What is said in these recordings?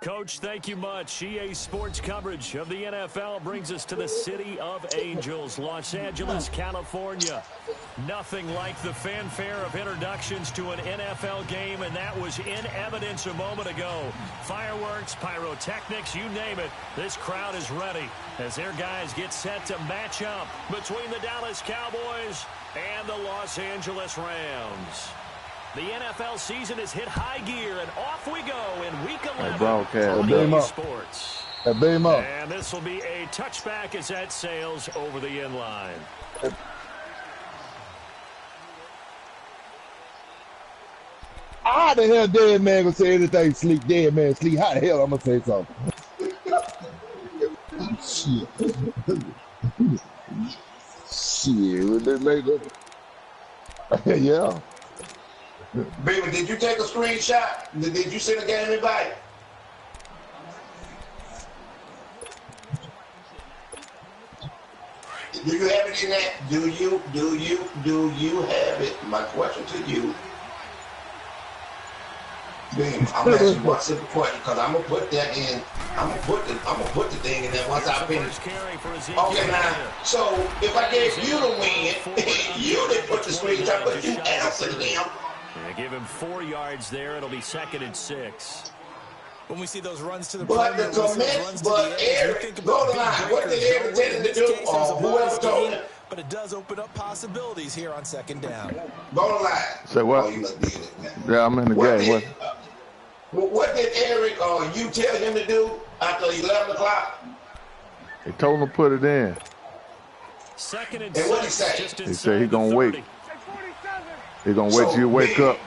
Coach, thank you much. EA Sports coverage of the NFL brings us to the City of Angels, Los Angeles, California. Nothing like the fanfare of introductions to an NFL game, and that was in evidence a moment ago. Fireworks, pyrotechnics, you name it. This crowd is ready as their guys get set to match up between the Dallas Cowboys and the Los Angeles Rams. The NFL season has hit high gear, and off we go in Week 11 on EA Sports. And this will be a touchback as that sails over the end line. How the hell dead man gonna say anything sleep? Dead man sleep. How the hell I'm gonna say something? Shit. Yeah. Baby, did you take a screenshot? Did you send a game invite? Do you have it in that? Do you have it? My question to you. Baby, I'm asking you one simple question because I'm gonna put that in. I'm gonna put the thing in there once I finish. Okay, now. So if I gave you the win, you didn't put the screenshot, but you answered them. Yeah, give him 4 yards there. It'll be 2nd and 6. When we see those runs to the but the comments, but Eric, go to line. What did Eric tell him to do? Or whoever told him? But it does open up possibilities here on 2nd down. Go to line. Say what? Oh, you must be in it now. Yeah, I'm in the game. What did Eric or you tell him to do after 11 o'clock? He told him to put it in. 2nd and 6. And what did he say? He said he's going to wait. He's going to wait till you wake up.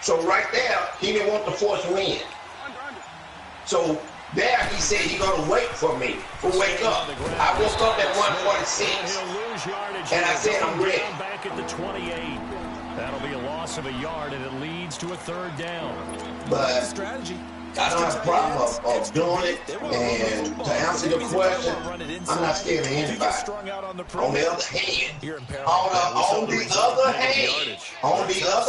So right there, he didn't want to force you in. So there he said he's going to wait for me to wake up. I woke up at 1:46. And I said I'm ready. Back at the 28. That'll be a loss of a yard, and it leads to a 3rd down. But strategy. I don't have a problem of doing it. And to answer your question, I'm not scared of anybody. On the other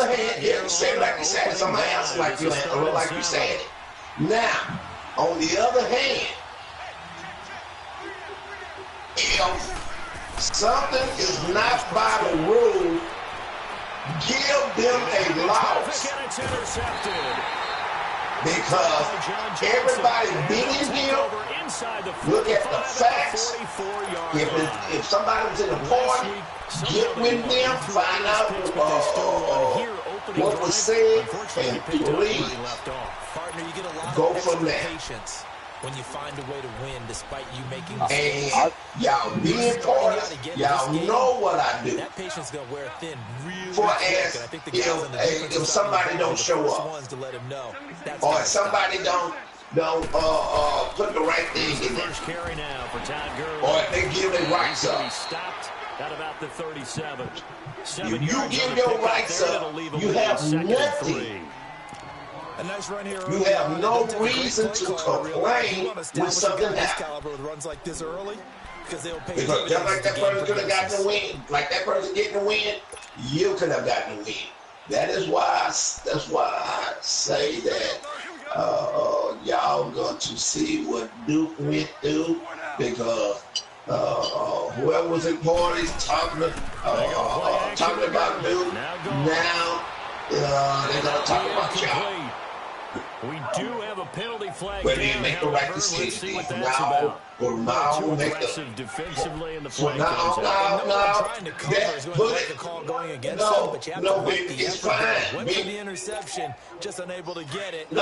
hand, yeah, you say it like you said it. Somebody else like you said it. Now, on the other hand, if something is not by the rule, give them a loss. Because everybody being here, look at the facts. If somebody was in the party, get with them, find out what was said, and please go from there. When you find a way to win despite you making mistakes. And y'all being parties, y'all know what I do. That patience gonna wear thin really for as if somebody don't show up, or if somebody don't put the right thing in there, or if they give their rights up. At about the 37. If you give your rights up, you have nothing. A nice run here. You have no reason to complain when something happens. Runs like this early because just like that person could have gotten the win, like that person getting the win, you could have gotten the win. That's why I say that y'all going to see what Duke went through because whoever was in parties talking about Duke, now they're gonna talk about y'all. We do have a penalty flag. But they make the right decision. Now, defensively in the play. No, baby, it's fine. The interception, just unable to get it. This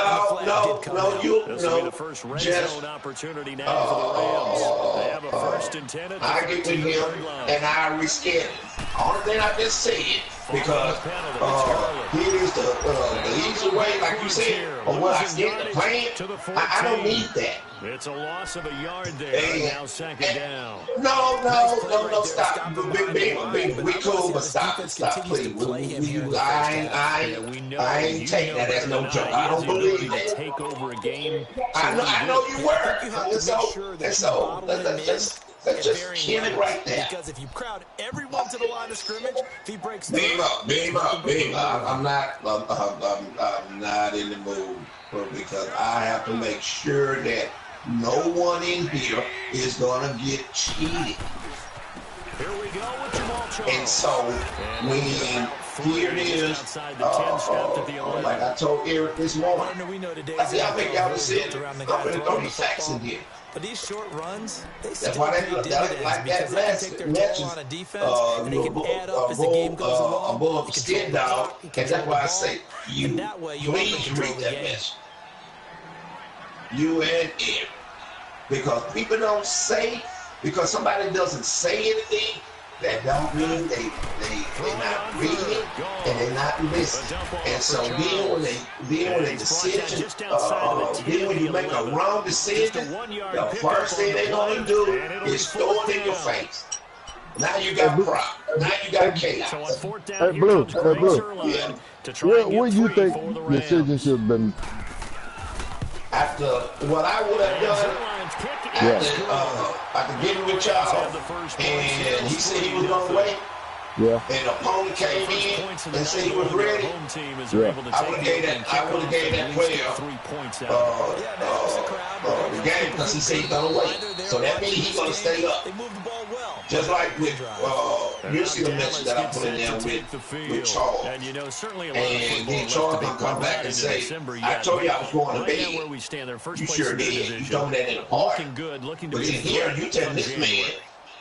will be the first red zone opportunity now for the Rams. They have a first and 10 at the I get to him and I reschedule. Only thing I just said because he is the easy way, like you said, or what I get the plan. I don't need that. It's a loss of a yard there. Now 2nd down. No, stop. Big, we cool, but stop, please. I ain't taking that as no joke. I don't believe that. Take over a game. I know you were. And so, let's Let's just kill it right there. Because if you crowd everyone to the line of scrimmage, if he breaks through, Beam up. I'm not in the mood because I have to make sure that no one in here is gonna get cheated. Here we go with Jamal Charles. And so when here it is, like I told Eric this morning, I said, I make y'all decision. I'm going to throw these facts in here. But these short runs, that's why they like that last matches, above skin dog, and that's why I say you please read that message. You and Eric. Because people don't say, because somebody doesn't say anything, that don't mean they're not reading and they're not listening. And so then when they decision, then when you make a wrong decision, the first thing they're gonna do is throw it in your face. Now you got problem. Now you got chaos. Hey, Blue. Yeah. What do you think the decision should have been? After what I would have done, after getting with y'all, and he said he was gonna wait. Yeah. And the opponent came in and said he was ready. Yeah. I would have gave that player the game because he said he's gonna wait. So that means he's gonna stay up. Just like with you see the message that I put in there with Charles. And then Charles gonna come back and say, I told you I was going to bed. You sure did. You told me that in the party. But in here you tell this man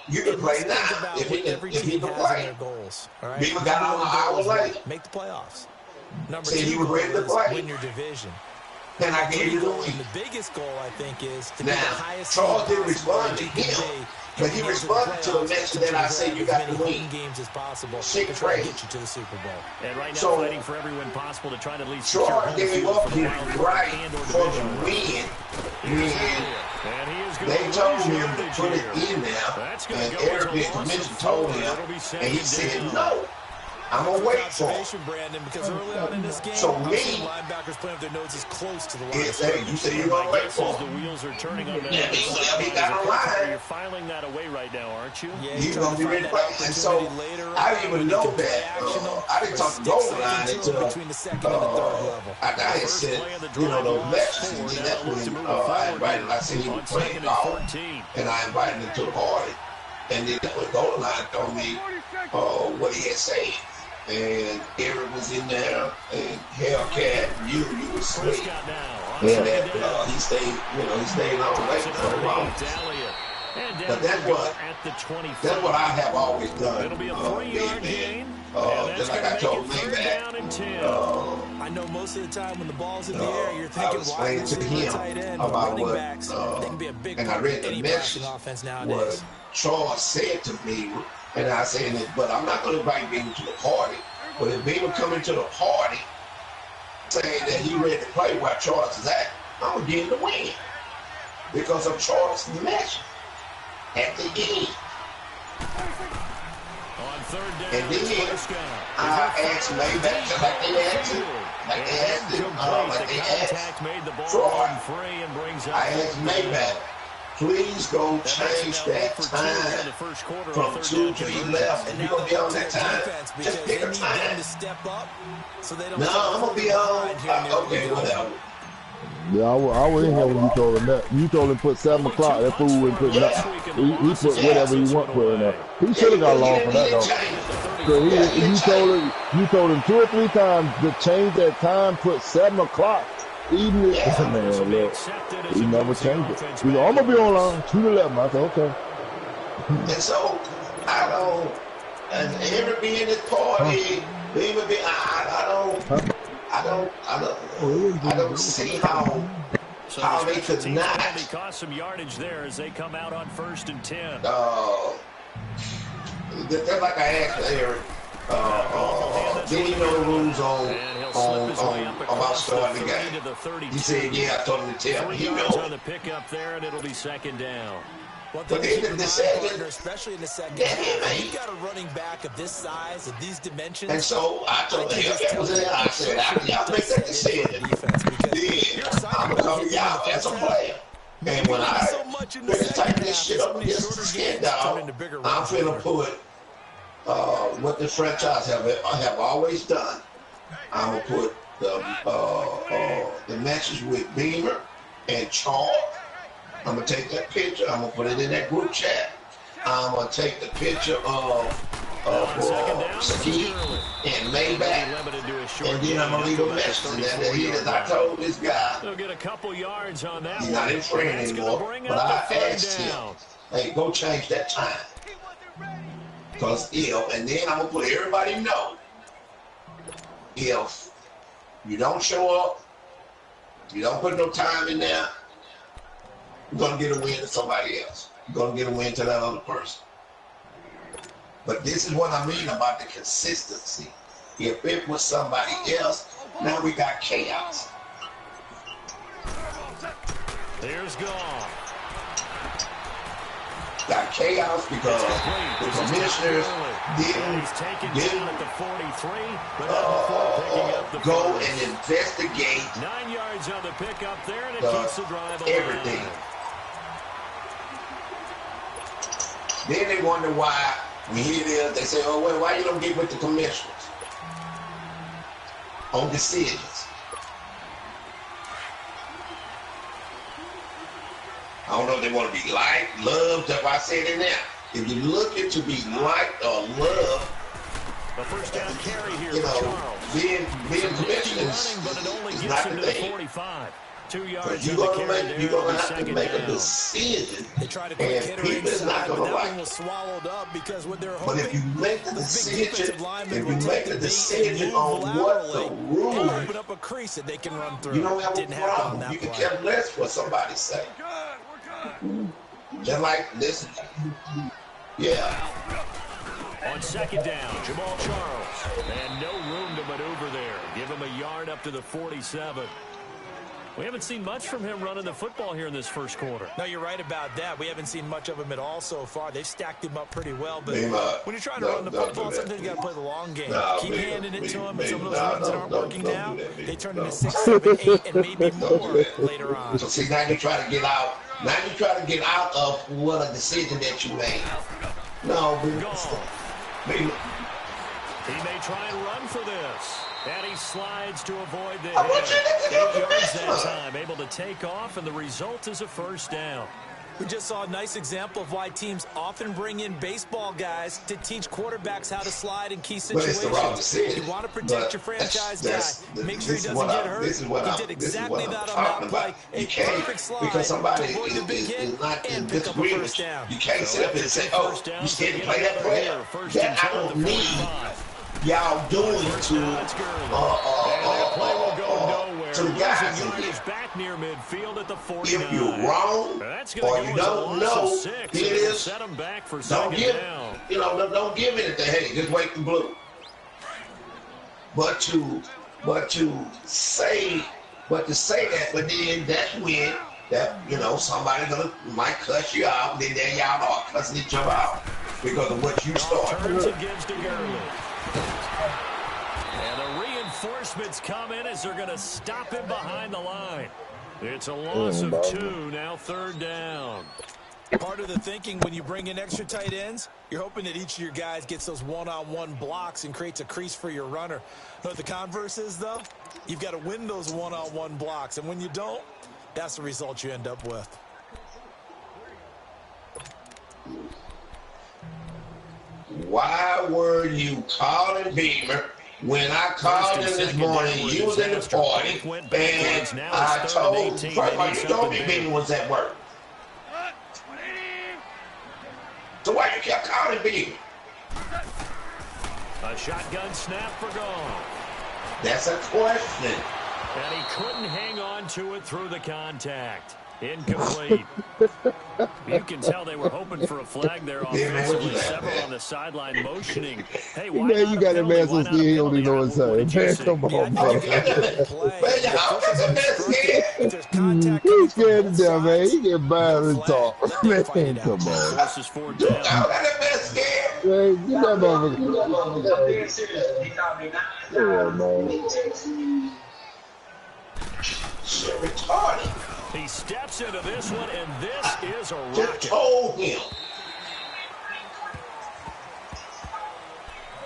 you can play now if he can play. Beaver got on an hour later. Make the playoffs. Said he was ready to play. Win your division. And I gave you the win. The biggest goal, I think, is to now, be the highest. Charles didn't respond to him, but he responded to the message that I said you got to win. Games as possible. Shit crazy. Get you to the Super Bowl. And right now, fighting for every win possible to try to at least Charles gave up his right for the win. They told him to put it in there, and Eric the commission told him, and he said no. I'm gonna wait for him. So me, you say you're gonna wait for him. Yeah, he got a line. You're filing that away right now, aren't you? He's gonna be ready to play. And so I didn't even know that. I didn't talk to Goldenlion until after I had said, those messages. And then that's when I invited him. I said he was playing golf, and I invited him to the party. And then when Goldenlion told me what he had said. And Eric was in there, and Hellcat, you was sweet. And that he stayed on the way for a while. But that's what I have always done, big man. Just like I told Mayback. I know most of the time when the ball's in the air, you're thinking, why is it tight end about what, and I read the message, what Charles said to me. And I said, but I'm not going to invite Beaver to the party. But if Beaver coming to the party saying that he ready to play while Charles is at, I'm going to give him the win. Because of Charles' message at the end. And then I asked Mayback, just like they asked him, like they asked Troy. I asked Mayback, please go change that time from 2 to 11. And you're going to be on that time. Just pick a time. No, I'm going to be on. Okay, whatever. Yeah, I was in here when you told him that. You told him put 7 o'clock. That fool wouldn't put nothing. He put whatever he want put in there. He should have got along for that though. You told him 2 or 3 times to change that time, put 7 o'clock. Even if, man, look, he never changed it. He's like, I'm going to be online, 2 to 11. I said, okay. And so, and every being in this party, I don't see how they could not. Cost some yardage there as they come out on 1st and 10. Just like I asked Eric, did he know the rules on about starting the game? He said, yeah, I told him to tell me. He knows. On the pickup there, and it'll be 2nd down. But in the second, especially in the second half, you got a running back of this size, of these dimensions. And so I told him, I said, after y'all make that decision, then I'm going to come to y'all as a player. And when I much in the finish second typing this half. shit up against the skin, dog. I'm finna put what the franchise have always done. I'm gonna put the matches with Beamer and Charles. I'm gonna take that picture. I'm gonna put it in that group chat. I'm gonna take the picture of Ski and Maybach, and then I'm gonna leave a message in there that here that I told this guy he's not in training anymore, but I asked him, hey, go change that time. Because and then I'm gonna put everybody know, if you don't show up, you don't put no time in there, you're gonna get a win to somebody else. You're gonna get a win to that other person. But this is what I mean about the consistency. If it was somebody else, now we got chaos. There's gone. Got chaos because the commissioners didn't go and investigate 9 yards on the pickup there, and it keeps the drive everything. Then they wonder why, when here it is, they say, oh, well, why you don't get with the commissioners on decisions? I don't know if they want to be liked, loved, that's why I said in there. If you're looking to be liked or loved, the first down carry here, you know, being commissioner is not the thing. 45. 2 yards. But you're gonna have to make a decision, and people is not gonna like it. But if you make the decision, on what the rules, you don't have a problem. You can care less what somebody say. Just like this, yeah. On second down, Jamal Charles, and no room to maneuver there. Give him a yard up to the 47. We haven't seen much from him running the football here in this first quarter. No, you're right about that. We haven't seen much of him at all so far. They've stacked him up pretty well. But when you're trying to run the football, sometimes you got to play the long game. Keep handing it to him, and some of those runs that aren't working now, they turn into 6, 7, 8, and maybe more later on. So see, now you try to get out. Now you try to get out of what a decision that you made. No, he may try and run for this. And he slides to avoid the 8 yards that time. Able to take off, and the result is a first down. We just saw a nice example of why teams often bring in baseball guys to teach quarterbacks how to slide in key situations. You want to protect your franchise guy. Make sure he doesn't get hurt. He did exactly that on that play. A perfect slide because somebody avoid the big hit and pick up a first down. You can't sit up and say, oh, you scared to play that player. That I don't need y'all doing to the guys in here. Back near midfield at the 49. If you're wrong or you don't know, it is. Set him back for don't give, don't give anything. Hey, just wait the blue. But to say that, but then that's when that somebody might cuss you out. Then there y'all are cussing each other out because of what you started. And the reinforcements come in as they're going to stop him behind the line. It's a loss of 2, now third down. Part of the thinking when you bring in extra tight ends, you're hoping that each of your guys gets those one-on-one blocks and creates a crease for your runner. Know what the converse is, though? You've got to win those one-on-one blocks, and when you don't, that's the result you end up with. Why were you calling Beamer when I called him this morning? You was in the party, and I told you told me Beamer was at work. So why you kept calling Beamer? A shotgun snap for gone. That's a question. And he couldn't hang on to it through the contact. Incomplete. You can tell they were hoping for a flag there offensively. Several on the sideline motioning. Hey, why not you got a man so scared he only know his man, come on, man. He's scared to death, man. He get bad and talk. Man, come on. This is 4th down. Man, get that motherfucker. Yeah, man. Shit retarded. He steps into this one, and this is a rocket. Just told him.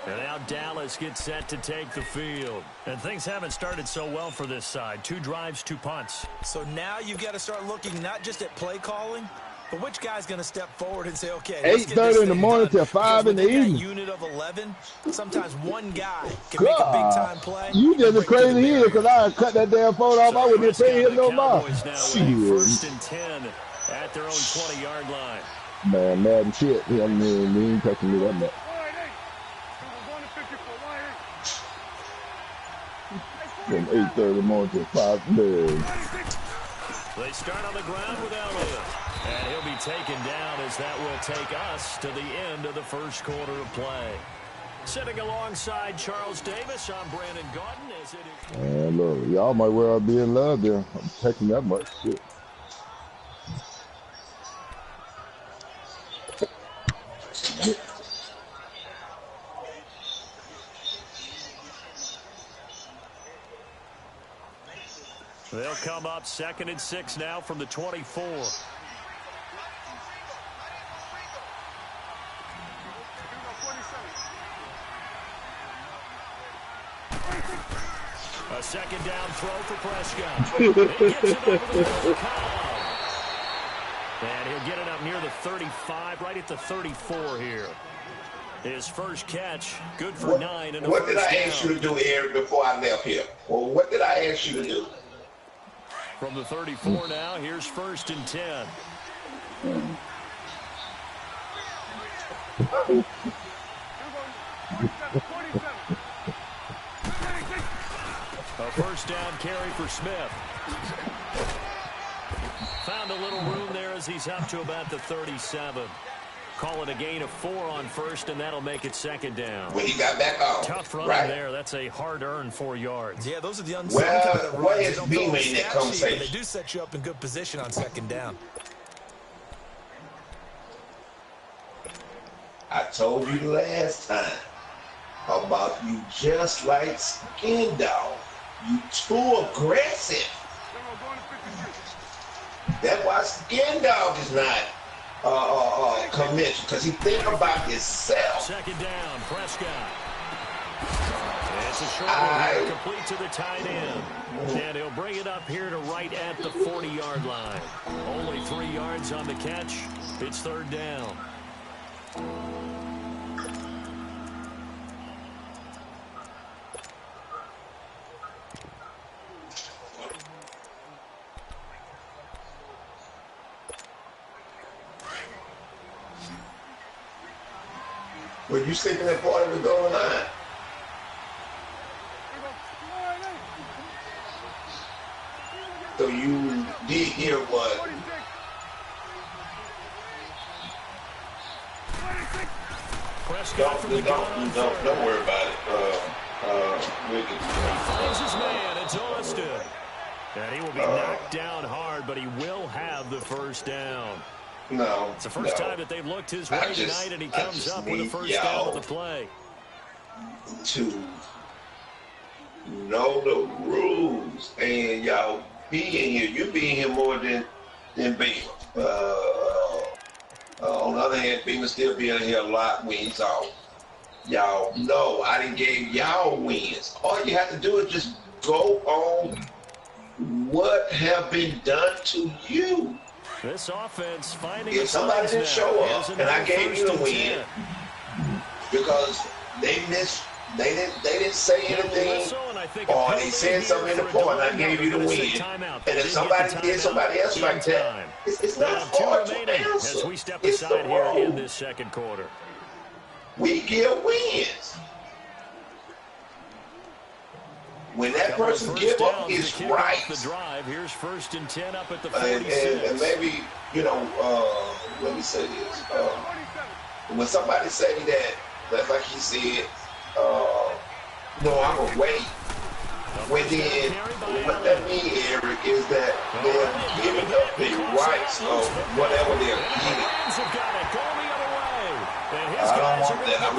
And now Dallas gets set to take the field. And things haven't started so well for this side. 2 drives, 2 punts. So now you've got to start looking not just at play calling, but which guy's going to step forward and say, okay, 8:30 in the morning till 5 in the evening. Unit of 11, sometimes one guy can make a big-time play. You just a crazy here because I cut that damn phone off. I wouldn't pay him no more. First and 10 at their own 20-yard line. Man, mad and shit. I mean, we ain't touching me that much. From 8:30 in the morning till 5:30. They start on the ground with Elliott. And he'll be taken down as that will take us to the end of the first quarter of play. Sitting alongside Charles Davis, I'm Brandon Gordon. As it is. Man, look, y'all might well be in love there. I'm taking that much shit. They'll come up 2nd and 6 now from the 24. A second down throw for Prescott. It gets it over the middle. And he'll get it up near the 35, right at the 34 here. His first catch, good for 9. And what did I ask you to do, Eric, before I left here? Well, what did I ask you to do? From the 34 now, here's 1st and 10. A first down carry for Smith. Found a little room there as he's up to about the 37. Call it a gain of 4 on first, and that'll make it 2nd down. When he got back on. Tough run there. That's a hard-earned 4 yards. Yeah, those are the unsung kind of runs. What is Beamer in that conversation? They do set you up in good position on 2nd down. I told you last time about you just like Skin Dog. You too aggressive. That's why Skin Dog is not commission, because he think about himself. 2nd down, Prescott. It's a short one, complete to the tight end. And he'll bring it up here to right at the 40-yard line. Only 3 yards on the catch. It's 3rd down. Were you sleeping at part of the goal line? So you did hear what? Don't worry about it. Finds his man. It's Austin. And he will be knocked down hard, but he will have the first down. No. It's the first time that they've looked his way tonight, and he comes up with a first down of the play. To know the rules, and y'all be in here. You be in here more than Beamer. On the other hand, Beamer still be in here a lot when he's off. Y'all know I didn't give y'all wins. All you have to do is just go on what have been done to you. This offense finding if somebody didn't show up and I gave you the win because they missed, they didn't say anything, or they said something in the point and I gave you the win. And if somebody did somebody else like that, it's not hard to answer. As we step aside here in this 2nd quarter. We get wins. When that person give up, it's right. The drive. Here's 1st and 10 up at the 46. And maybe, you know, let me say this. When somebody say that, that's like he said, no, I'm going to wait. When then, what that means, Eric, is that they're giving up the rights of whatever they're getting. I don't want that. I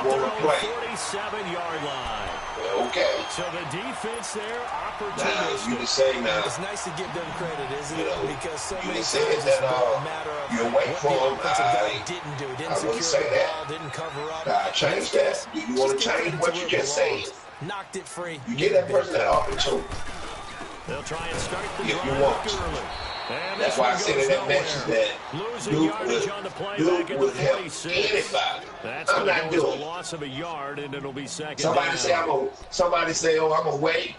want to play. 47-yard line. Okay. So the defense there, Now, you can say now. It's nice to give them credit, isn't it? Because so many times it's that, a matter of you wait what for the him. offensive guy didn't do. Didn't secure the ball, didn't cover up. Change that. Do you want to change what you just said? Knocked it free. You get that person that opportunity. They'll try and start the if you want to. That's why I said in that message that Duke would help anybody. I'm not doing it. Loss of a yard, and it'll be second Somebody down. say, oh, I'm gonna wait.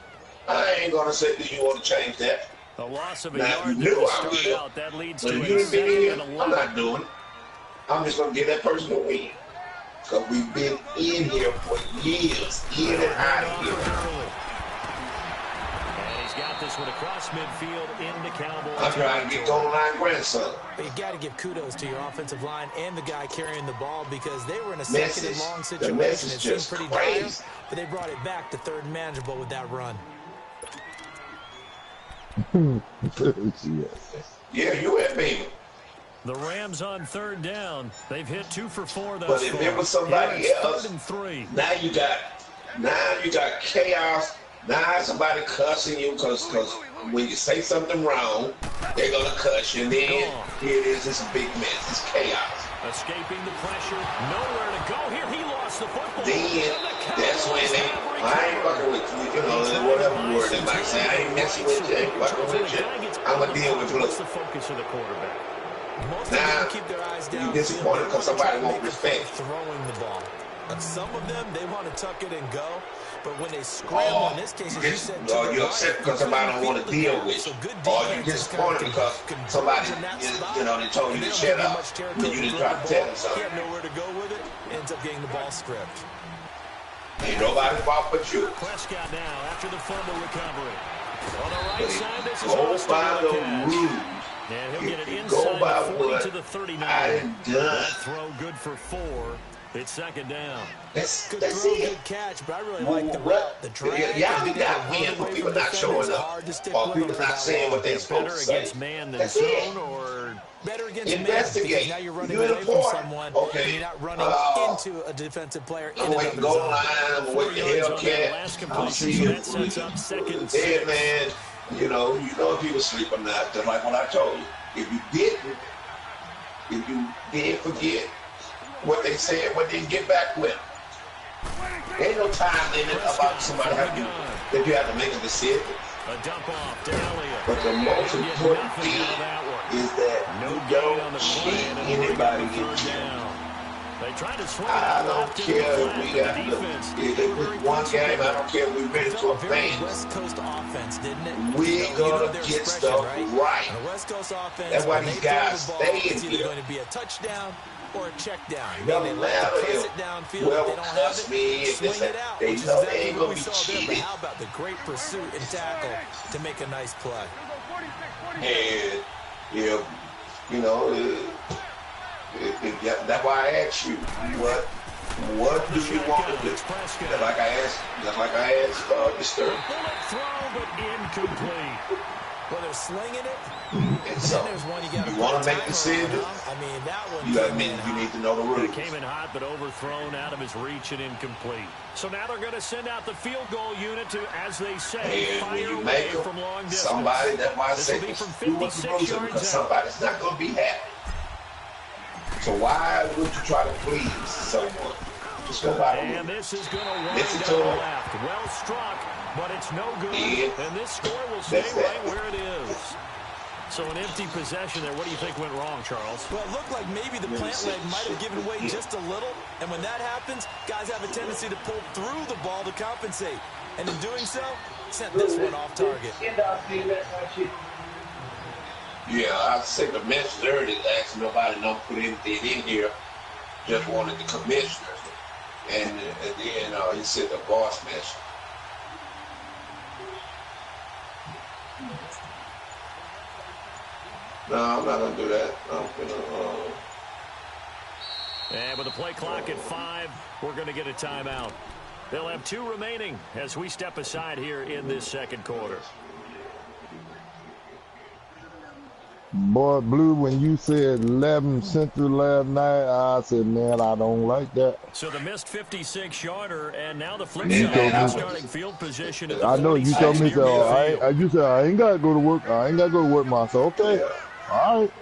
I ain't gonna say, do you want to change that? The loss of a now, yard you to start out, that leads to a second and a I'm long. not doing it. I'm just gonna give that person a win. Because we've been in here for years, in and out of here. And he's got this one across midfield into Cowboys. I'm trying to get Goldenlion grandson. But you got to give kudos to your offensive line and the guy carrying the ball because they were in a second and long situation. It seemed pretty dire, but they brought it back to third and manageable with that run. Yeah, you at me. The Rams on third down. They've hit 2 for 4 thus But if it was somebody else, 3rd and 3. now you got chaos. Now somebody cussing you because when you say something wrong, they're gonna cuss you. And then here it is, it's a big mess. It's chaos. Escaping the pressure, nowhere to go. Here he lost the football. Then that's when I ain't fucking with you. You know, whatever word they might say, I ain't messing with you. I ain't fucking with you. I'm gonna deal with What's blue. the focus of the quarterback? Most now, of them keep their eyes down. You're disappointed because somebody won't respect. Throwing the ball. Some of them, they want to tuck it and go. But when they scramble, in this case, as you said, you're upset because somebody don't want to deal with you. Or you're disappointed because somebody, they told you to shut up. And you didn't try to tell them something. He had nowhere to go with it. Ends up getting the ball stripped. Ain't nobody fault but you. Prescott now after the fumble recovery. On the right side, this is go by the rules. And he'll get it If you inside go by the 40 what to the 39. I done done. That throw good for 4. It's second down. That's Good it. throw, good catch, but I really like the route, the drag. Y'all do not win for people not showing up. Or people not saying what they're supposed to say. Against man than That's zone, it. or better against investigate. man, because now you're running You're away in from the someone, okay. and you're not running into a defensive player in I'm another waiting zone. goal line. I'm waiting Hellcat. I'll see you. That sets up second and Hey, 6. man, you know if you were asleep or not. Just like what I told you. If you did forget what they said, what they get back with. Ain't no time limit about somebody having that you have to make a decision. A dump off to Elliott. But the most important thing is that you don't cheat anybody in here. They tried to swing I don't care if we got if it's one game. I don't care if we're ready to advance. West Coast offense, didn't it? We gonna get stuff right. The West Coast offense. That's why these guys stay in It's either here. going to be a touchdown or a check down. Doesn't matter press if it downfield. whoever They don't cuss have me, it. if Swing it's it out. they Which is know exactly they ain't what gonna we be saw there. But cheated. how about the great pursuit and tackle to make a nice play? And that's why I asked you what do you want to do? Just like I asked Disturbed. Bullet throw, but incomplete. Well, they're slinging it. And so Then there's one you want to make decisions. I mean, that one. You need to know the rules. It came in hot, but overthrown out of his reach and incomplete. So now they're going to send out the field goal unit to, as they say, And when fire you away make them, from long distance. somebody, that's why I This say will be from do what the 56 rules are, yards because out. somebody's not going to be happy. So why would you try to please someone? Just go by the rules. And this is going to wind Listen up to him. left. Well struck, but it's no good. Yeah. And this score will stay That's right that. where it is. So an empty possession there. What do you think went wrong, Charles? Well, it looked like maybe the plant leg might have given way just a little. And when that happens, guys have a tendency to pull through the ball to compensate. And in doing so, sent this one off target. Yeah, I sent the message earlier asking nobody don't put anything in here. Just wanted the commissioner. And then he sent a boss message. No, I'm not going to do that. I'm going to... And with the play clock at 5, we're going to get a timeout. They'll have 2 remaining as we step aside here in this second quarter. Boy, Blue, when you said 11 Central last night, I said, man, I don't like that. So the missed 56-yarder, and now the flip Yeah, side, man, starting field position at the I know you told me, so you said, I ain't got to go to work. I ain't got to go to work, man. So, okay, all right.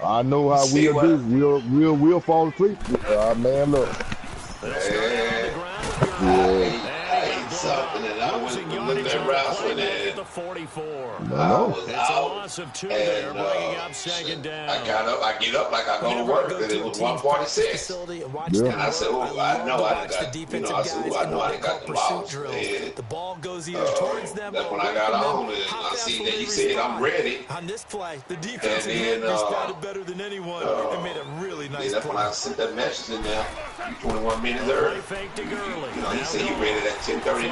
I know how we'll do. We'll fall asleep. Man, look. Something and I was looking at wrestling and the 44. I was it's out. A loss of 2 there, bringing up second down. I get up like I go to work, and it was 146. And I said, oh, I know I got the loss. And, the ball goes either towards them. That's when I got on, and I see that he said, I'm ready. On this play, the defense responded better than anyone and made a really nice play. That's when I sent that message in there. 21 minutes early. He said he read it at 10:39.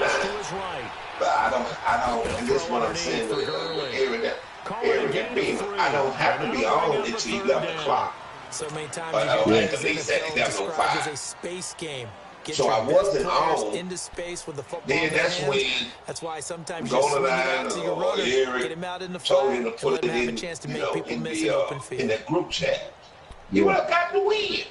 But I don't, and this is what I'm saying with Aaron and Beamer. I don't have to be on until 11 o'clock. So many times but at least at 11:05. a space game. So I wasn't on. Into space with the football. Then that's when that's why sometimes Goldenlion or Eric told him to put it in, in that group chat. You would have gotten the win.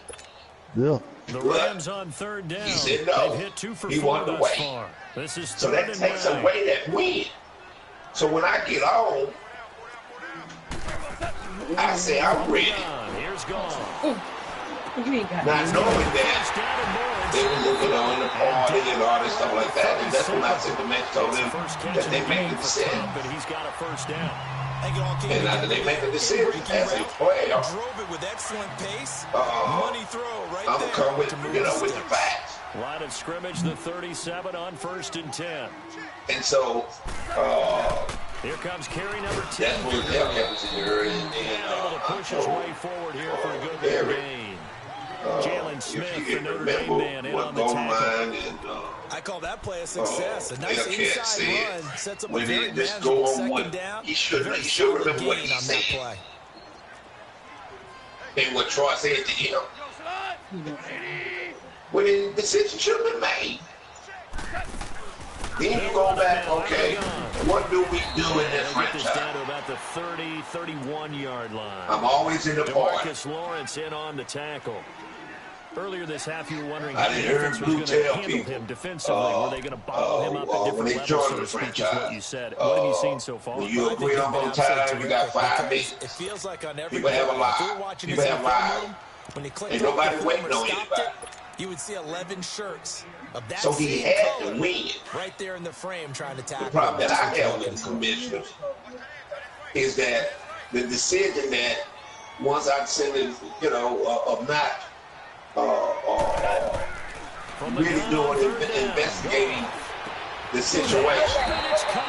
Yeah. The Rams on third down. He said no. They've hit 2 for 4 he wanted to wait. far. This is so that takes away that win. So when I get on, I say I'm ready. Here's gone. Not knowing that they were looking on the party and all this stuff like that. And that's when I said the man told them that they made the decision. But he's got a first down. And after they make a decision as a player, drove it with excellent pace. Money throw right I'm gonna come with with the facts. Line of scrimmage, the 37 on 1st and 10. And so here comes carry number 10. That's when the happens in the early and able to push his way forward here for a good gain. Jalen Smith, the Notre Dame man, in on the tackle. I call that play a success. A nice inside run sets up a very go on second down. He should remember what he said. And what Troy said to him. When the decision should have been made. Then you go back, okay, what do we do in this franchise? Down to about the 30, 31-yard line. I'm always in the party. Marcus Lawrence in on the tackle. Earlier this half, you were wondering how the defense was going to handle him defensively. Were they going to bottle him up at different levels, so to speak, is what you said. What have you seen so far? When you agree on time, you got 5 minutes. It feels like on every people have a lot. People have lives. When they click ain't nobody waiting on anybody. You would see 11 shirts of that. So he had to win. Right there in the frame trying to tackle. The problem that I have with the commissioners is that the decision that once I send it, of not really doing investigating the situation.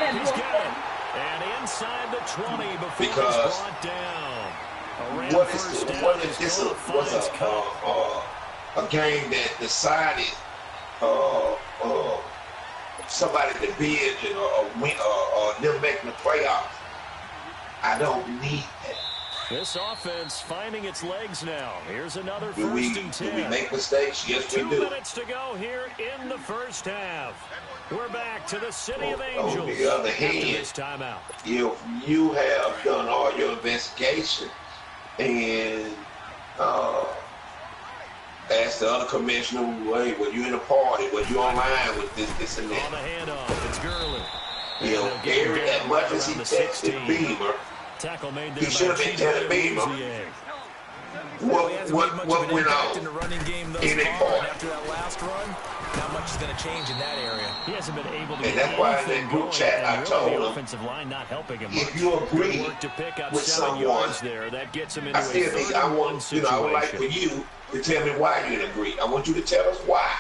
And inside the 20 before because brought down. What if this was a game that decided somebody to bid or win or them making the playoffs? I don't need that. This offense finding its legs now. Here's another do we make mistakes? Yes, we do. 2 minutes to go here in the first half. We're back to the City of Angels. On the other hand, this timeout. If you have done all your investigation and ask the other commissioner, hey, were you in a party? Were you online with this and that? On the handoff, it's Gurley. Gary, as much as he texted Beamer, he should have been telling Beamer what went on in that part. After that last run, not much is going to change in that area. He hasn't been able to. And that's why in that group chat I told him, offensive line not helping him if you agree with someone, there, that gets him into I still think I would like for you to tell me why you didn't agree. I want you to tell us why.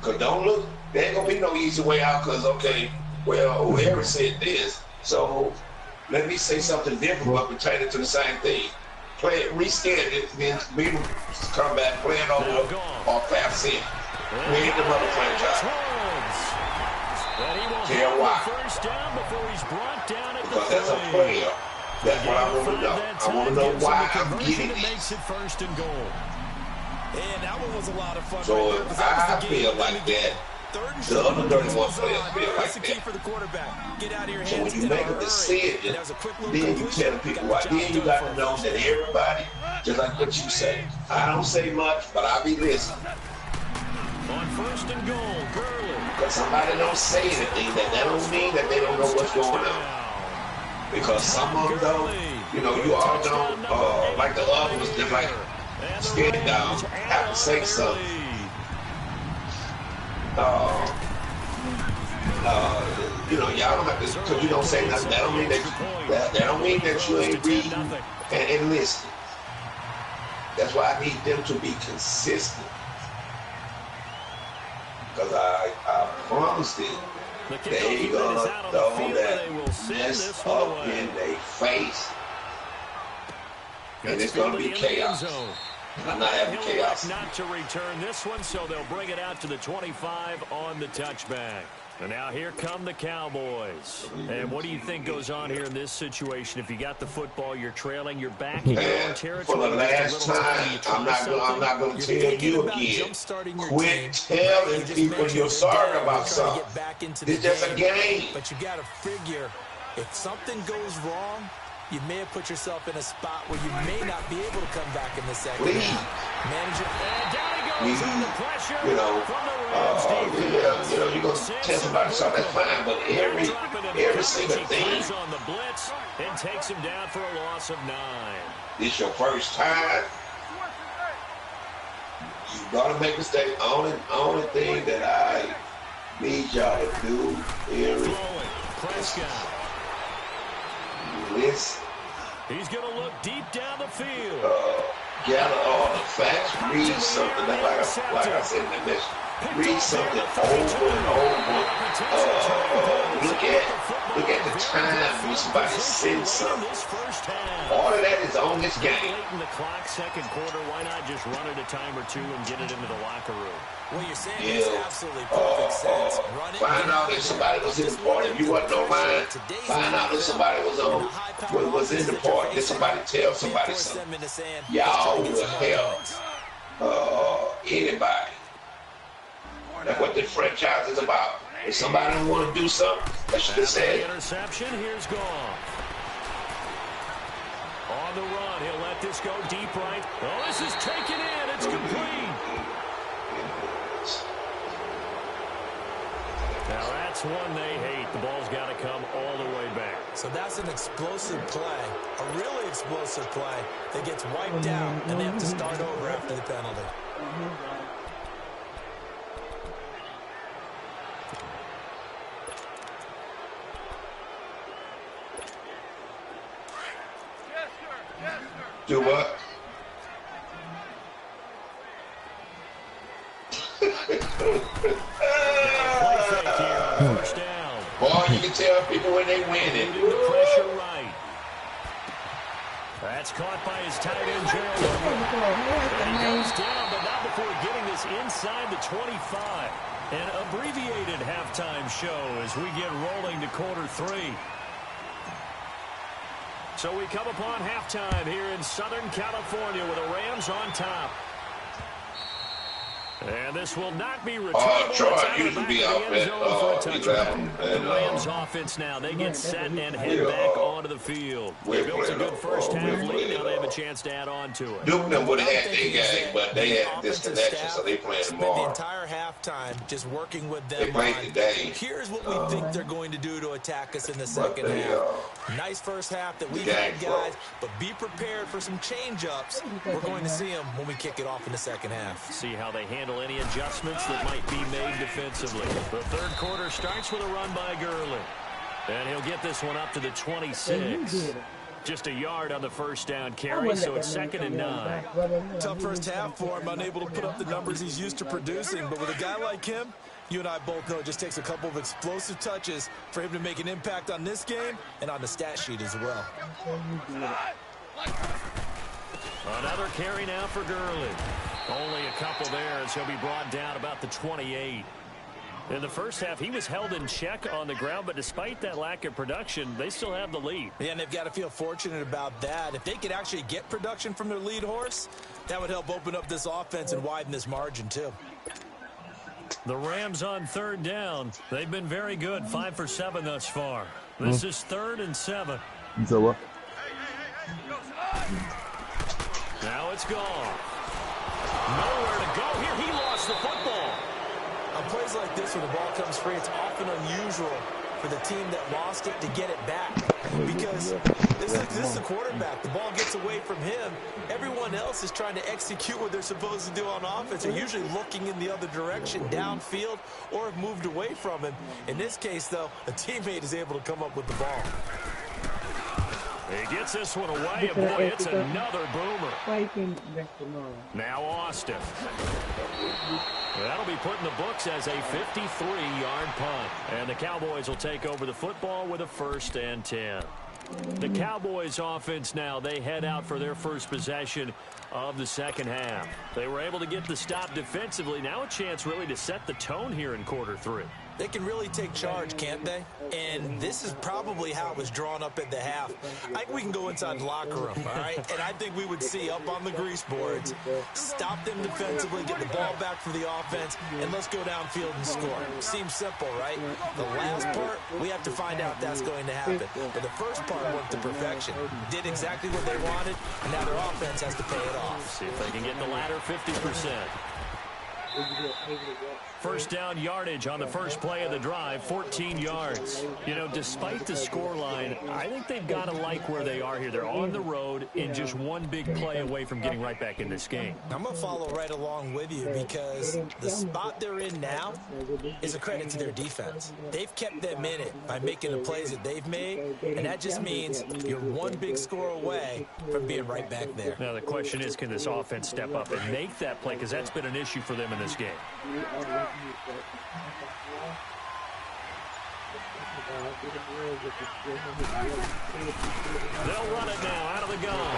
Because don't look, there ain't going to be no easy way out because, okay, well, whoever said this, so let me say something different but pertaining to the same thing. Play it, rescan it, then maybe come back, play it over or pass in. We ain't the rubber franchise. Tell why. Because that's a player. That's what I want to know. I want to know why I'm getting this. And that one was a lot of fun. So if I feel like that, The other 31 players feel like That's the key for the quarterback. Get out of your hands. So when you make a decision, then you tell people why. Then you got to know that everybody, just like what you say. I don't say much, but I be listening. On 1st and goal, Gurley. Because somebody don't say anything, that don't mean that they don't know what's going on. Because some of them don't, you know, you all don't, like the other ones, just like skin down, have to say something. You know, y'all don't have to, because you don't say nothing. That don't mean that you ain't reading and listening. That's why I need them to be consistent. Because I promised it. They gonna throw that mess up in their face. And it's gonna be chaos. And I'm not having chaos. Not to return this one, so they'll bring it out to the 25 on the touchback. And now here come the Cowboys. And what do you think goes on here in this situation? If you got the football, you're trailing, you're back in your own territory. For the last time, I'm not going to tell you again. Quit telling people you're sorry about something. It's just a game. But you got to figure, if something goes wrong, you may have put yourself in a spot where you may not be able to come back in the second half. Manage it. And down he goes under pressure from the Rams defense. You're going to tell somebody something, that's fine, but every single thing on the blitz and takes him down for a loss of 9. This your first time. You got to make a mistake. Only thing that I need y'all to do is Prescott. Listen. He's going to look deep down the field. Gather all the facts. Read something. Like I said in the message. Read something over and over. Look at the time when somebody sends something. All of that is on this game. Late in the clock, second quarter. Why not just run it a time or two and get it into the locker room? What you're saying makes absolutely perfect sense. Find out if somebody was in the party. If you wasn't online, find out if somebody was in the party. Did somebody tell somebody something? Y'all will help anybody. That's what this franchise is about. If somebody don't want to do something, they should have said it. Interception, here's gone. On the run, he'll let this go deep right. Oh, this is taken in. It's complete. Now that's one they hate. The ball's got to come all the way back. So that's an explosive play, a really explosive play that gets wiped out, and they have to start over after the penalty. Do what? First down. Boy, you can tell people when they win it. Pressure right. That's caught by his tight end, Gerald. And he goes down, but not before getting this inside the 25. An abbreviated halftime show as we get rolling to quarter 3. So we come upon halftime here in Southern California with the Rams on top. And this will not be returned. Troy usually be out at 11. The Rams offense now, they get set and head back onto the field. They built a good first half lead. Now they have a chance to add on to it. Duke them would have had their game, but they had disconnection, so they playing tomorrow. The entire halftime just working with them. They played today. Here's what we think they're going to do to attack us in the second half. Nice first half that we've had, guys, but be prepared for some change-ups. We're going to see them when we kick it off in the second half. See how they handle any adjustments that might be made defensively. The third quarter starts with a run by Gurley. And he'll get this one up to the 26. Just a yard on the first down carry, so it's 2nd and 9. Tough first half for him, unable to put up the numbers he's used to producing. But with a guy like him, you and I both know it just takes a couple of explosive touches for him to make an impact on this game and on the stat sheet as well. Another carry now for Gurley. Only a couple there as he'll be brought down about the 28. In the first half, he was held in check on the ground, but despite that lack of production, they still have the lead. Yeah, and they've got to feel fortunate about that. If they could actually get production from their lead horse, that would help open up this offense and widen this margin, too. The Rams on third down. They've been very good, 5 for 7 thus far. This is 3rd and 7. So what? Now it's gone. Nowhere to go here. He lost the football. On plays like this, when the ball comes free, it's often unusual for the team that lost it to get it back. Because this is the quarterback. The ball gets away from him. Everyone else is trying to execute what they're supposed to do on offense. They're usually looking in the other direction, downfield, or have moved away from him. In this case, though, a teammate is able to come up with the ball. He gets this one away, and boy, it's another boomer. Now Austin. That'll be put in the books as a 53-yard punt. And the Cowboys will take over the football with a 1st and 10. The Cowboys offense now, they head out for their first possession of the second half. They were able to get the stop defensively. Now a chance really to set the tone here in quarter 3. They can really take charge, can't they? And this is probably how it was drawn up at the half. I think we can go inside the locker room, all right? And I think we would see up on the grease boards, stop them defensively, get the ball back for the offense, and let's go downfield and score. Seems simple, right? The last part, we have to find out if that's going to happen. But the first part worked to perfection. Did exactly what they wanted, and now their offense has to pay it off. See if they can get the latter 50%. First down yardage on the first play of the drive, 14 yards. You know, despite the scoreline, I think they've got to like where they are here. They're on the road and just one big play away from getting right back in this game. I'm going to follow right along with you because the spot they're in now is a credit to their defense. They've kept them in it by making the plays that they've made, and that just means you're one big score away from being right back there. Now the question is, can this offense step up and make that play? Because that's been an issue for them in this game. They'll run it now out of the gun.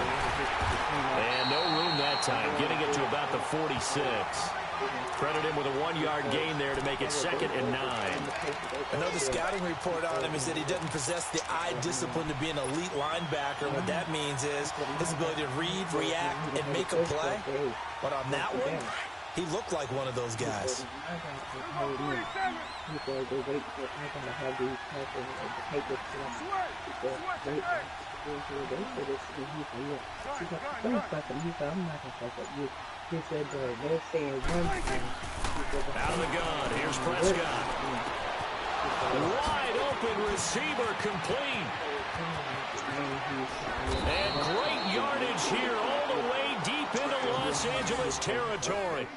And no room that time, getting it to about the 46. Credit him with a 1-yard gain there to make it 2nd and 9. I know the scouting report on him is that he doesn't possess the eye discipline to be an elite linebacker. What that means is his ability to read, react, and make a play. But on that one, he looked like one of those guys. Out of the gun, here's Prescott. Wide open receiver complete. And great yardage here all the way deep into Los Angeles territory.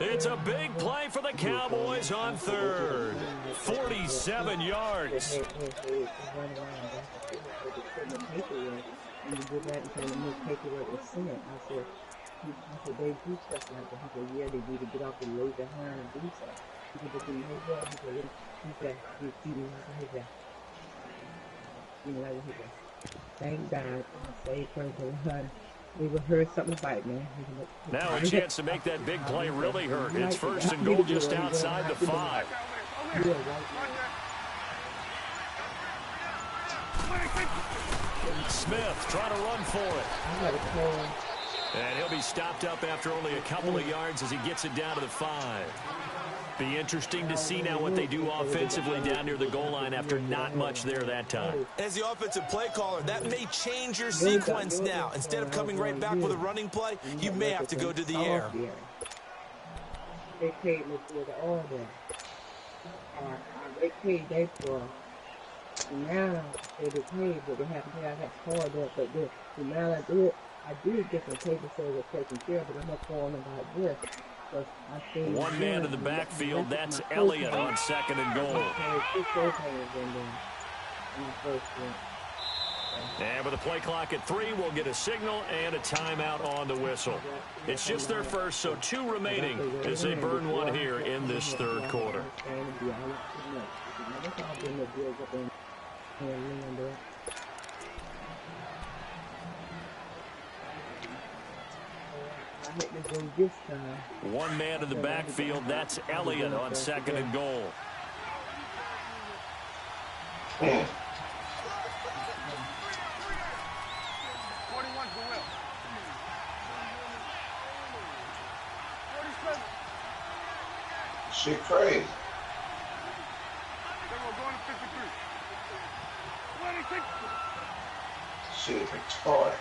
It's a big play for the Cowboys on 3rd. 47 yards. Thank God. We heard something about, man. Now a chance to make that big play really hurt. It's 1st and goal just outside the 5. Smith trying to run for it. And he'll be stopped up after only a couple of yards as he gets it down to the 5. Be interesting to see now what they do offensively down near the goal line after not much there that time. As the offensive play caller, that may change your sequence now. Instead of coming right back with a running play, you may have to go to the air. They paid me for the order. They paid that for. Now they get paid, but they have to pay out that card up. But the amount I do it, I do get some paper so they're taken care of, but I'm not calling about this. One man to the backfield. That's Elliott on 2nd and goal. And with the play clock at 3, we'll get a signal and a timeout on the whistle. It's just their first, so 2 remaining as they burn one here in this 3rd quarter. One man to the backfield. That's Elliott on 2nd and goal. Shit crazy. Shit retarded.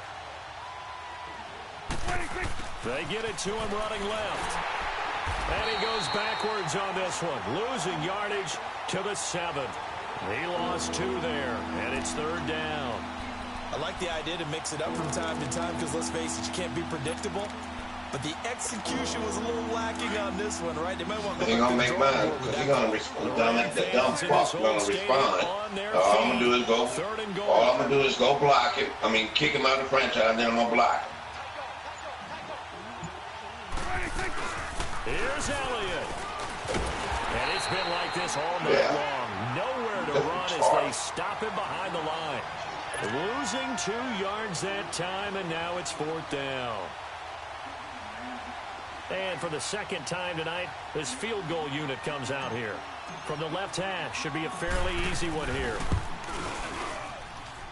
They get it to him running left. And he goes backwards on this one, losing yardage to the 7. He lost 2 there, and it's 3rd down. I like the idea to mix it up from time to time because, let's face it, you can't be predictable. But the execution was a little lacking on this one, right? They might want to They're going to make mine because he's going to respond. The dumb fuck's going to respond. All I'm going to do is go. All I'm going to do is go block it. I mean, kick him out of the franchise, and then I'm going to block it. Here's Elliott. And it's been like this all night long. Nowhere to run as they stop him behind the line. Losing 2 yards that time, and now it's 4th down. And for the 2nd time tonight, this field goal unit comes out here. From the left hash, should be a fairly easy one here.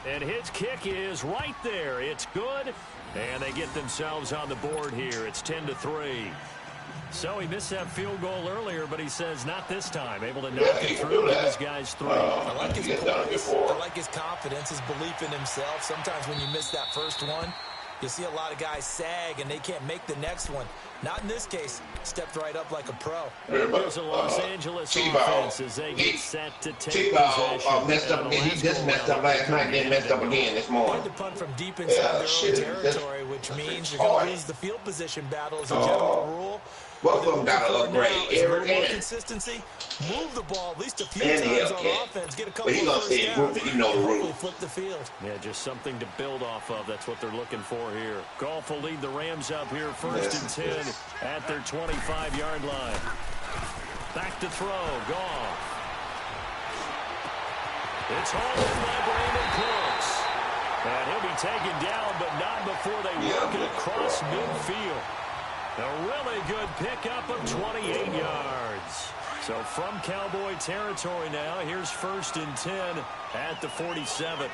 And his kick is right there. It's good. And they get themselves on the board here. It's 10-3. So he missed that field goal earlier, but he says not this time. Able to knock it through, give his guys 3. I like his poise. I like his confidence, his belief in himself. Sometimes when you miss that first one, you see a lot of guys sag and they can't make the next one. Not in this case. Stepped right up like a pro. There's a Los Angeles offense as they get set to take possession. Messed up again. He just messed up last night, then messed up again this morning. They had to punt from deep inside their own territory, which means you're going to lose the field position battle as a general rule. Both of them got to upgrade every game. Consistency, move the ball at least a few times on offense, get a couple but he's going to stay grouped, you know the rules. Flip the field. Yeah, just something to build off of. That's what they're looking for here. Goff will lead the Rams up here 1st and 10 at their 25-yard line. Back to throw, Goff. It's hauled in by Brandon Cooks. And he'll be taken down, but not before they work it across midfield. A really good pickup of 28 yards. So from Cowboy territory now, here's 1st and 10 at the 47.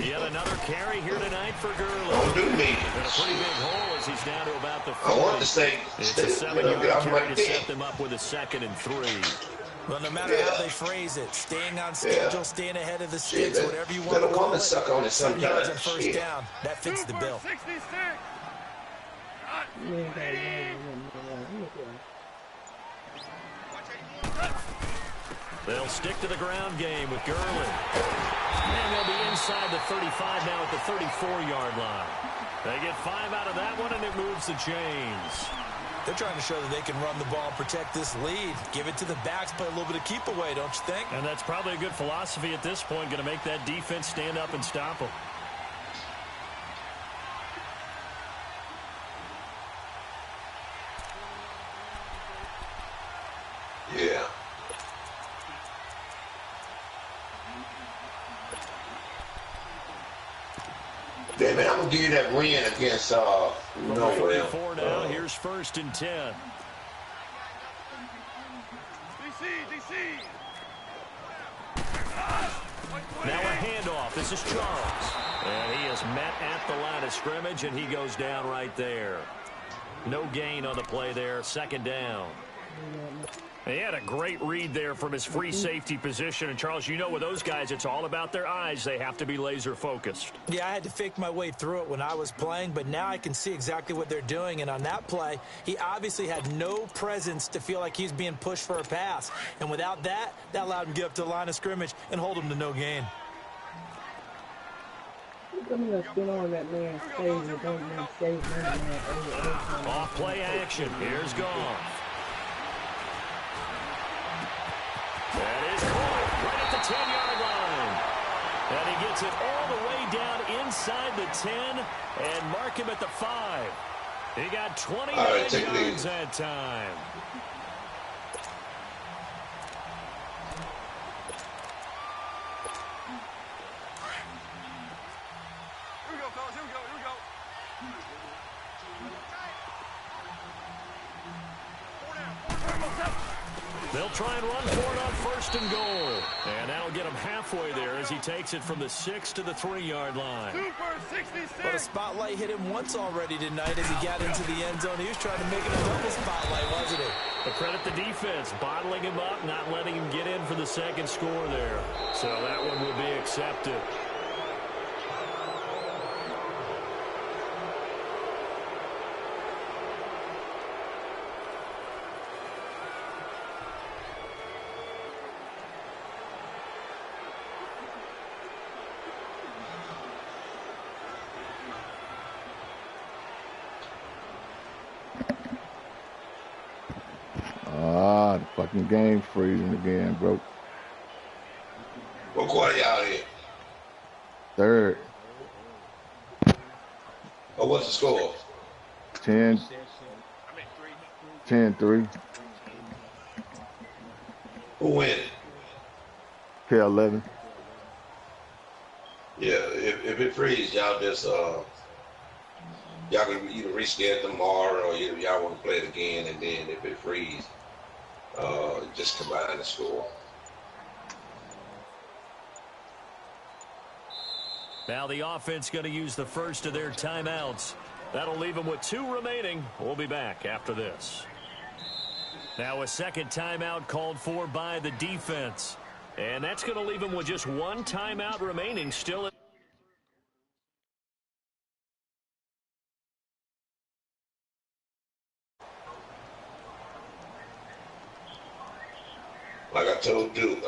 Yet another carry here tonight for Gurley. Don't do me. And a pretty big hole as he's down to about the 40. I want to say, it's a 7-yard carry to set them up with a 2nd and 3. Well, no matter how they phrase it, staying on schedule, staying ahead of the sticks, whatever you want to call it, suck on it sometimes. yards on 1st down, that fits the bill. They'll stick to the ground game with Gurley. And they'll be inside the 35 now at the 34-yard line. They get 5 out of that one, and it moves the chains. They're trying to show that they can run the ball and protect this lead. Give it to the backs, play a little bit of keep away, don't you think? And that's probably a good philosophy at this point, going to make that defense stand up and stop them. Yeah. Yeah, man, I'm going to give you that win against nowhere. 44 now, here's 1st and 10. Now a handoff. This is Charles. And he is met at the line of scrimmage, and he goes down right there. No gain on the play there. 2nd down. He had a great read there from his free safety position. And, Charles, you know with those guys, it's all about their eyes. They have to be laser focused. Yeah, I had to fake my way through it when I was playing, but now I can see exactly what they're doing. And on that play, he obviously had no presence to feel like he's being pushed for a pass. And without that, that allowed him to get up to the line of scrimmage and hold him to no gain. Off play action. Here's Goff. That is caught right at the 10-yard line. And he gets it all the way down inside the 10 and mark him at the 5. He got 29 yards that time. They'll try and run for it on 1st and goal. And that'll get him halfway there as he takes it from the 6 to the 3-yard line. Well, the spotlight hit him once already tonight as he got into the end zone. He was trying to make it a double spotlight, wasn't he? But credit the defense, bottling him up, not letting him get in for the second score there. So that one will be accepted. The fucking game freezing again, bro. What quarter y'all in? Third. Oh, what's the score? 10-3. Who win? K11. Yeah, if it freezes, y'all just y'all can either reschedule tomorrow or y'all want to play it again, and then if it freezes, just combine the score. Now the offense going to use the first of their timeouts. That'll leave them with 2 remaining. We'll be back after this. Now a second timeout called for by the defense. And that's going to leave them with just 1 timeout remaining still. Like I told Duke,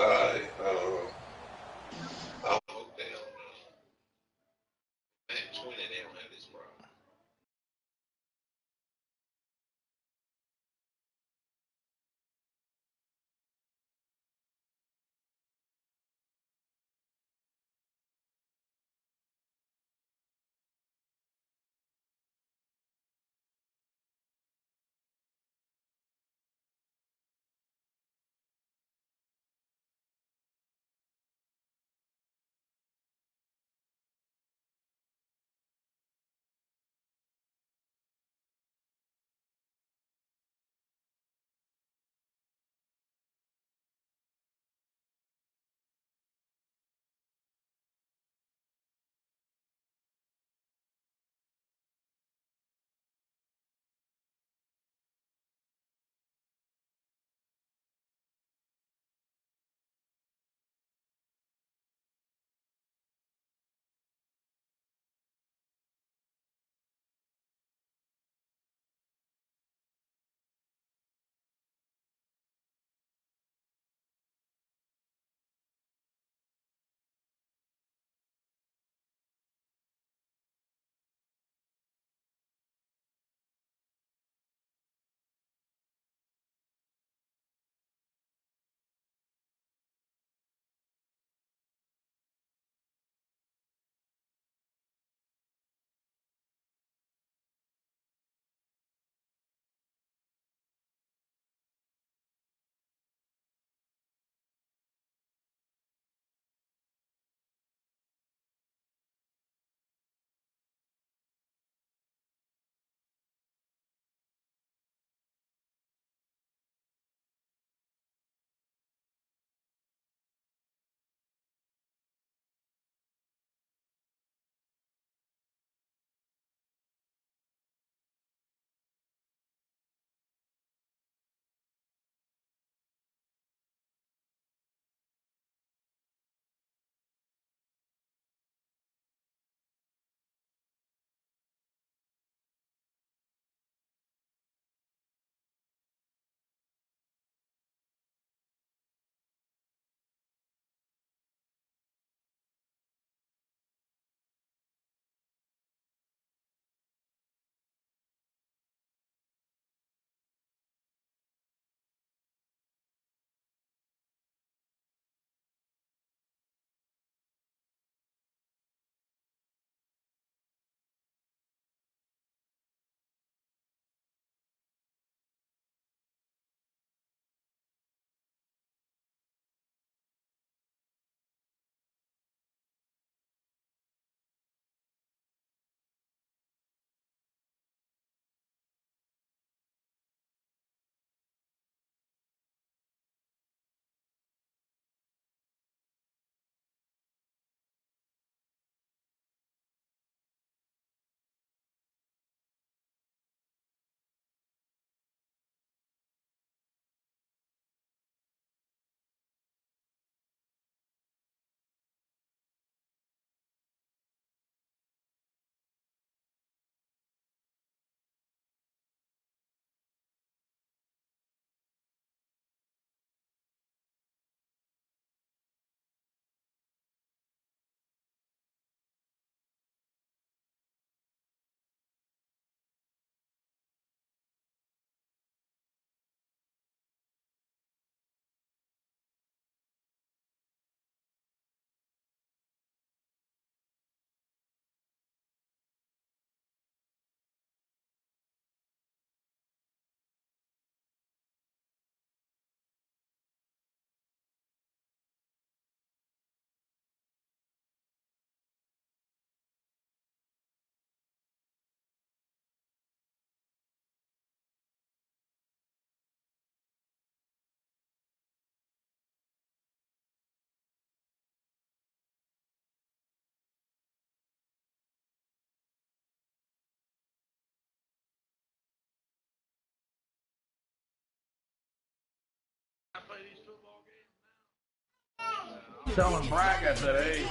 telling Brack, I said, hey,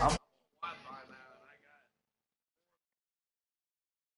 I'm